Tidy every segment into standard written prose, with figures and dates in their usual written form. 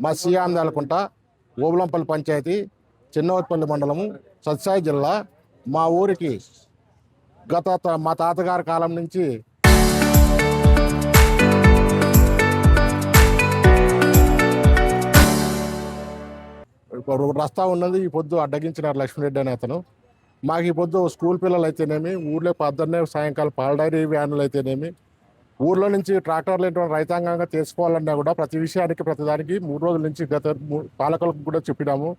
మా సియాందాలకుంట ఓబులంపల్లి పంచాయతీ చిన్నవతిపల్లి మండలము సత్సాయి జిల్లా. మా ఊరికి మా తాతగారి కాలం నుంచి రస్తా ఉన్నది. ఈ పొద్దు అడ్డగించినారు లక్ష్మీరెడ్డి అనే అతను. మాకు ఈ పొద్దు స్కూల్ పిల్లలు అయితేనేమి, ఊర్లో పొద్దున్నే సాయంకాలం పాల డైరీ వ్యాన్లు అయితేనేమి, ఊర్లో నుంచి ట్రాక్టర్లు ఏంటంటే రైతాంగంగా తీసుకోవాలన్నా కూడా ప్రతి విషయానికి ప్రతిదానికి 3 రోజుల నుంచి గత పాలకులకు కూడా చెప్పినాము.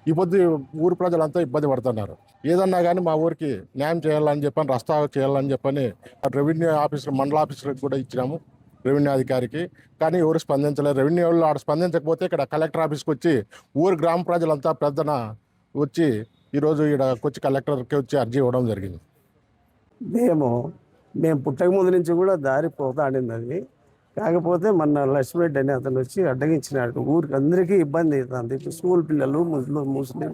ఈ పొద్దు ఊరు ప్రజలంతా ఇబ్బంది పడుతున్నారు. ఏదన్నా కానీ మా ఊరికి న్యాయం చేయాలని చెప్పని, రస్తా చేయాలని చెప్పని రెవెన్యూ ఆఫీసర్, మండల ఆఫీసర్కి కూడా ఇచ్చినాము, రెవెన్యూ అధికారికి. కానీ ఎవరు స్పందించలేదు. రెవెన్యూ వాళ్ళు ఆడ స్పందించకపోతే ఇక్కడ కలెక్టర్ ఆఫీస్కి వచ్చి ఊరు గ్రామ ప్రజలంతా పెద్దన వచ్చి ఈరోజు ఇక్కడికి వచ్చి కలెక్టర్కి వచ్చి అర్జీ ఇవ్వడం జరిగింది. మేము పుట్టక ముందు నుంచి కూడా దారి పోతాడింది అది. కాకపోతే మన లక్ష్మీరెడ్డి అని అతను వచ్చి అడ్డగించినాడు. ఊరికి అందరికీ ఇబ్బంది అవుతుంది. స్కూల్ పిల్లలు, ముస్లిం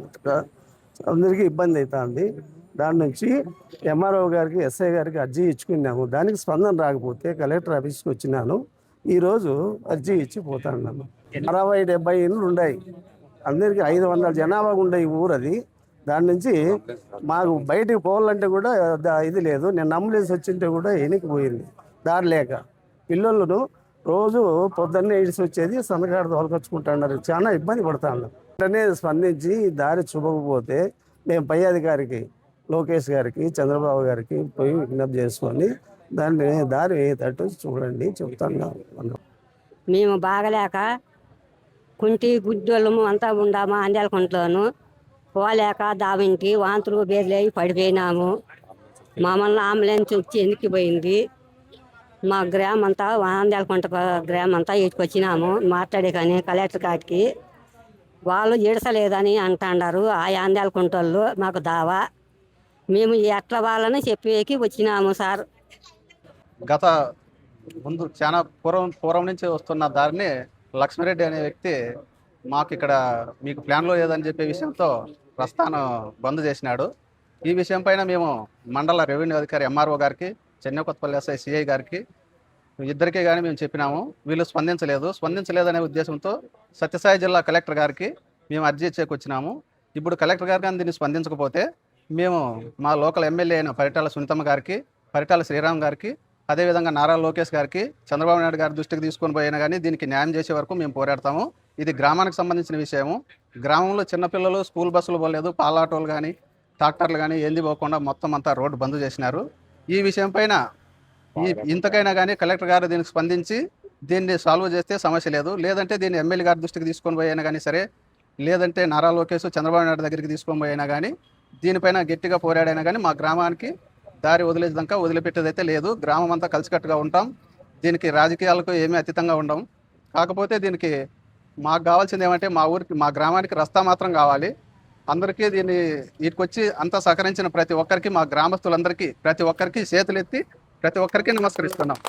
అందరికీ ఇబ్బంది అవుతుంది. దాని నుంచి ఎంఆర్ఓ గారికి, ఎస్ఐ గారికి అర్జీ ఇచ్చుకున్నాము. దానికి స్పందన రాకపోతే కలెక్టర్ ఆఫీస్కి వచ్చినాను. ఈరోజు అర్జీ ఇచ్చి పోతాను. 60-70 ఇళ్ళు ఉన్నాయి. అందరికీ 500 జనాభా ఉండే ఈ ఊరు అది. దాని నుంచి మాకు బయటికి పోవాలంటే కూడా ఇది లేదు. నేను అంబులెన్స్ వచ్చింటే కూడా ఎనికిపోయింది దారి లేక. పిల్లలను రోజు పొద్దున్నే ఇడిసి వచ్చేది, సన్నగాడు తోలుకొచ్చుకుంటున్నారు. చాలా ఇబ్బంది పడుతున్నారు. వెంటనే స్పందించి దారి చూపకపోతే మేము పై అధికారికి, లోకేష్ గారికి, చంద్రబాబు గారికి పోయి విజ్ఞప్తి చేసుకొని దాన్ని దారి తట్టు చూడండి చెప్తాను. మేము బాగలేక కుంటి గుడ్డోళ్ళము అంతా ఉండామా అంజాలకుంటలోను. పోలేక దావింటి వాంతులు బేర్లేవి పడిపోయినాము. మమ్మల్ని అంబులెన్స్ వచ్చి ఎనికిపోయింది. మా గ్రామం అంతా ఆంధ్యాలకుంట గ్రామం అంతా ఇటుకొచ్చినాము మాట్లాడే. కానీ కలెక్టర్ గారికి వాళ్ళు ఈడసలేదని అంటున్నారు. ఆ ఆంధ్యాలకుంట వాళ్ళు మాకు దావా. మేము ఎట్లా వాళ్ళని చెప్పేకి వచ్చినాము సార్. గత ముందు చాలా పూర్వం నుంచి వస్తున్న దారిని లక్ష్మీరెడ్డి అనే వ్యక్తి మాకు ఇక్కడ మీకు ప్లాన్లో లేదని చెప్పే విషయంతో రస్తాను బంద్ చేసినాడు. ఈ విషయం పైన మేము మండల రెవెన్యూ అధికారి ఎంఆర్ఓ గారికి, చెన్నకొత్తపల్లి ఎస్ఐ సిఐ గారికి ఇద్దరికే కానీ మేము చెప్పినాము. వీళ్ళు స్పందించలేదనే ఉద్దేశంతో సత్యసాయి జిల్లా కలెక్టర్ గారికి మేము అర్జీ ఇచ్చేకొచ్చినాము. ఇప్పుడు కలెక్టర్ గారు కానీ దీన్ని స్పందించకపోతే మేము మా లోకల్ ఎమ్మెల్యే అయిన పరిటాల సునీతమ్మ గారికి, పరిటాల శ్రీరామ్ గారికి, అదేవిధంగా నారా లోకేష్ గారికి, చంద్రబాబు నాయుడు గారి దృష్టికి తీసుకొని పోయినా కానీ దీనికి న్యాయం చేసే వరకు మేము పోరాడతాము. ఇది గ్రామానికి సంబంధించిన విషయము. గ్రామంలో చిన్నపిల్లలు స్కూల్ బస్సులు పోలేదు, పాలాటోలు కానీ ట్రాక్టర్లు కానీ ఏంది పోకుండా మొత్తం అంతా రోడ్డు బంద్ చేసినారు. ఈ విషయం పైన ఇంతకైనా కానీ కలెక్టర్ గారు దీనికి స్పందించి దీన్ని సాల్వ్ చేస్తే సమస్య లేదు. లేదంటే దీన్ని ఎమ్మెల్యే గారి దృష్టికి తీసుకొని పోయినా కానీ సరే, లేదంటే నారా లోకేష్, చంద్రబాబు నాయుడు దగ్గరికి తీసుకొని పోయినా కానీ దీనిపైన గట్టిగా పోరాడైనా కానీ మా గ్రామానికి దారి వదిలేదాకా వదిలిపెట్టేదైతే లేదు. గ్రామం అంతా కలిసికట్టుగా ఉంటాం. దీనికి రాజకీయాలకు ఏమీ అతీతంగా ఉండం. కాకపోతే దీనికి మాకు కావాల్సింది ఏమంటే మా గ్రామానికి రస్తా మాత్రం కావాలి. అందరికీ వీటికొచ్చి అంతా సహకరించిన ప్రతి ఒక్కరికి, మా గ్రామస్తులందరికీ ప్రతి ఒక్కరికి చేతులెత్తి ప్రతి ఒక్కరికి నమస్కరిస్తున్నాం.